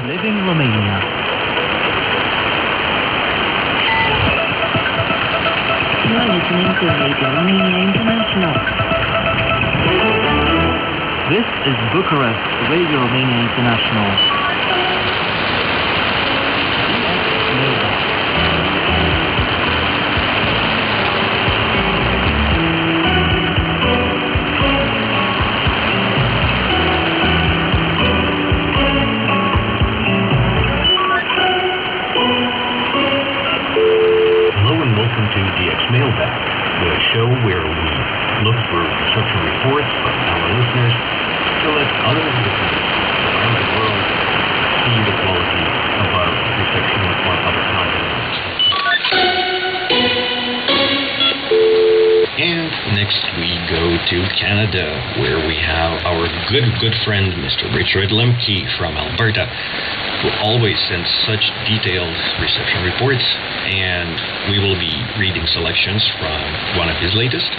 Living Romania. You are listening to Radio Romania International. This is Bucharest, Radio Romania International. Mailbag. Mailbag, the show where we look for reception reports from our listeners to let other listeners around the world see the quality of our reception on other continents. And next we go to Canada, where we have our good friend, Mr. Richard Lemke from Alberta, who always sends such detailed reception reports, and we will be reading selections from one of his latest.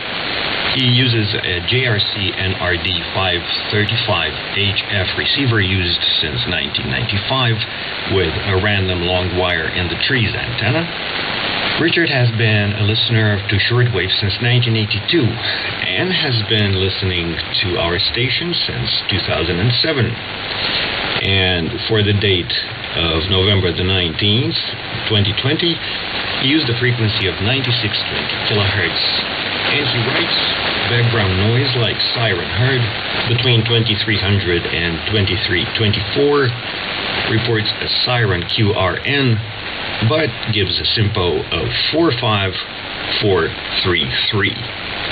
He uses a JRC NRD 535 HF receiver used since 1995 with a random long wire in the trees antenna. Richard has been a listener to Shortwave since 1982 and has been listening to our station since 2007. And for the date of November the 19th, 2020, he used the frequency of 9620 kilohertz. And he writes background noise like siren heard between 2300 and 2324, reports a siren QRN, but gives a SIMPO of 45433,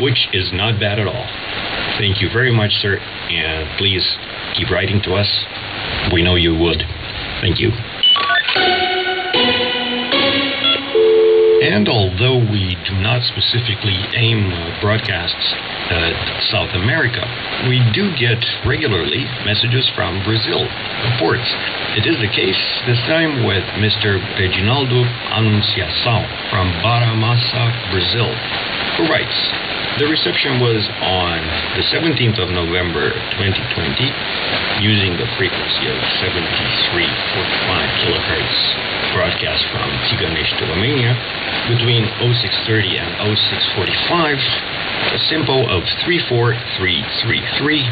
which is not bad at all. Thank you very much, sir, and please keep writing to us. We know you would. Thank you. And although we do not specifically aim broadcasts at South America, we do get regularly messages from Brazil, reports. It is the case this time with Mr. Reginaldo Anunciação from Barra Massa, Brazil, who writes, the reception was on the 17th of November 2020 using the frequency of 7345 kilohertz broadcast from Țiganești, Romania between 0630 and 0645, a SIMPO of 34333.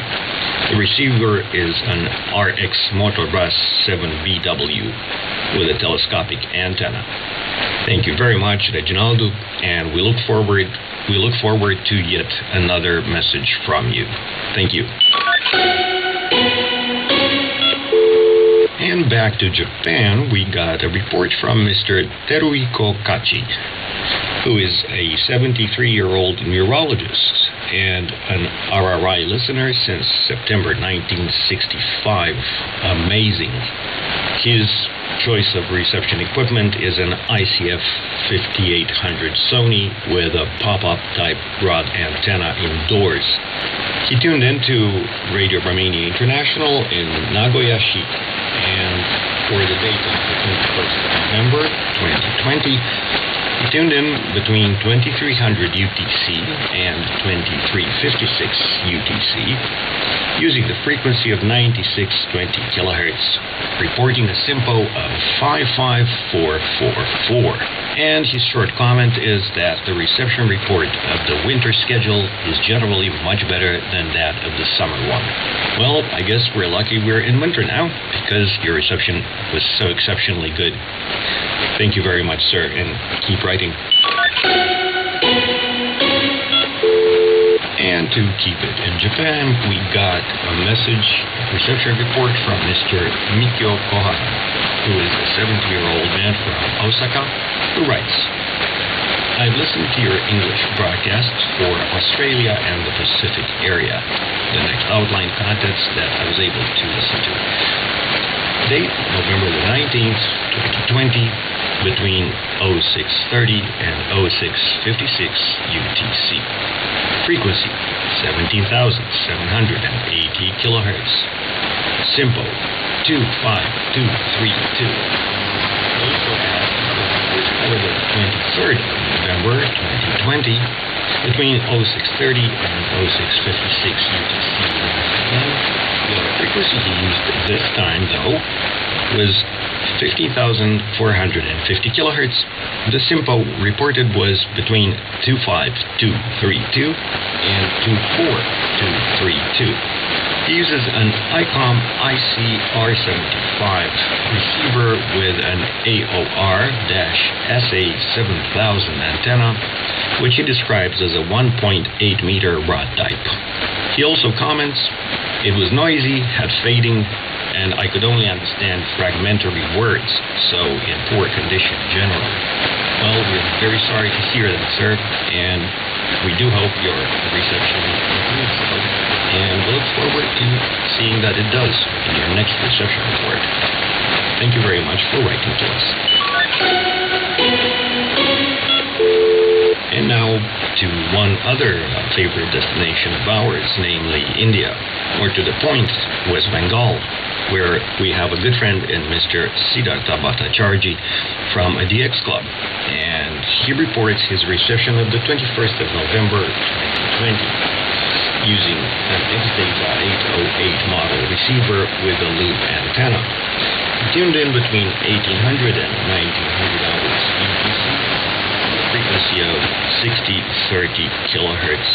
The receiver is an RX Motorbus 7BW with a telescopic antenna. Thank you very much, Reginaldo, and we look forward to yet another message from you. Thank you. And back to Japan, we got a report from Mr. Teruhiko Kachi, who is a 73-year-old neurologist and an RRI listener since September 1965. Amazing. His choice of reception equipment is an ICF 5800 Sony with a pop-up type rod antenna indoors. He tuned into Radio Romania International in Nagoya-shi, and for the date of the 21st of November 2020, he tuned in between 2300 UTC and 2356 UTC using the frequency of 9620 kilohertz, reporting a SIMPO of 55444. And his short comment is that the reception report of the winter schedule is generally much better than that of the summer one. Well, I guess we're lucky we're in winter now, because your reception was so exceptionally good. Thank you very much, sir, and keep writing. And to keep it in Japan, we got a reception report from Mr. Mikio Kohara, who is a 70-year-old man from Osaka, who writes, I've listened to your English broadcasts for Australia and the Pacific area, the next outline contents that I was able to listen to. Date, November the 19th, 2020, between 0630 and 0656 UTC. Frequency, 17,780 kilohertz. SIMPO, 25232. Also for the 23rd of November 2020, between 0630 and 0656 UTC. The frequency he used this time, though, was 15,450 kilohertz. The SINPO reported was between 25232 and 24232. It uses an ICOM ICR75 receiver with an AOR-SA7000 antenna, which he describes as a 1.8 meter rod type. He also comments, "It was noisy, had fading, and I could only understand fragmentary words, so in poor condition generally." Well, we're very sorry to hear that, sir, and we do hope your reception improves, and we look forward to seeing that it does in your next reception report. Thank you very much for writing to us. And now to one other favorite destination of ours, namely India, or to the point, West Bengal, where we have a good friend in Mr. Siddhartha Bhattacharjee from a DX Club, and he reports his reception of the 21st of November 2020 using an X-Data 808 model receiver with a loop antenna, tuned in between 1800 and 1900 hours UTC, frequency of 60-30 kilohertz.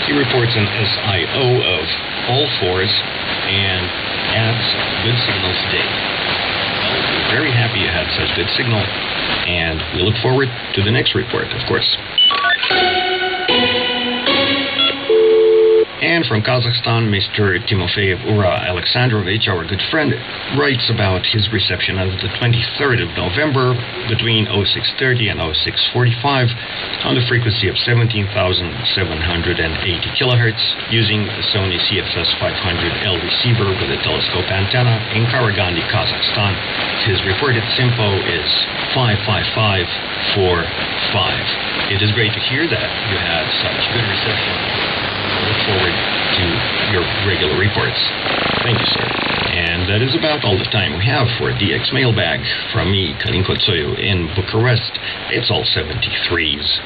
He reports an SIO of all fours and adds good signals today. Well, we're very happy you had such good signal, and we look forward to the next report, of course. And from Kazakhstan, Mr. Timofeyev Ura Alexandrovich, our good friend, writes about his reception of the 23rd of November between 0630 and 0645 on the frequency of 17,780 kilohertz using the Sony CFS 500L receiver with a telescope antenna in Karaganda, Kazakhstan. His reported SINPO is 55545. It is great to hear that you had such good reception. Look forward to your regular reports. Thank you, sir. And that is about all the time we have for DX Mailbag. From me, Kalin Kotsoyu in Bucharest, it's all 73s.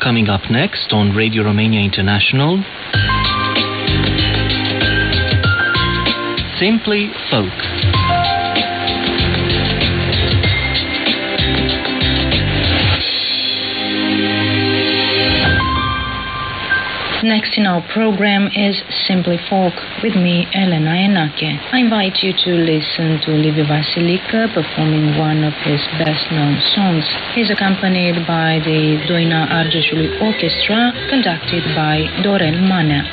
Coming up next on Radio Romania International, Simply Folk. Next in our program is Simply Folk with me, Elena Enache. I invite you to listen to Liviu Vasilică performing one of his best-known songs. He's accompanied by the Doina Argeșului Orchestra, conducted by Dorel Manea.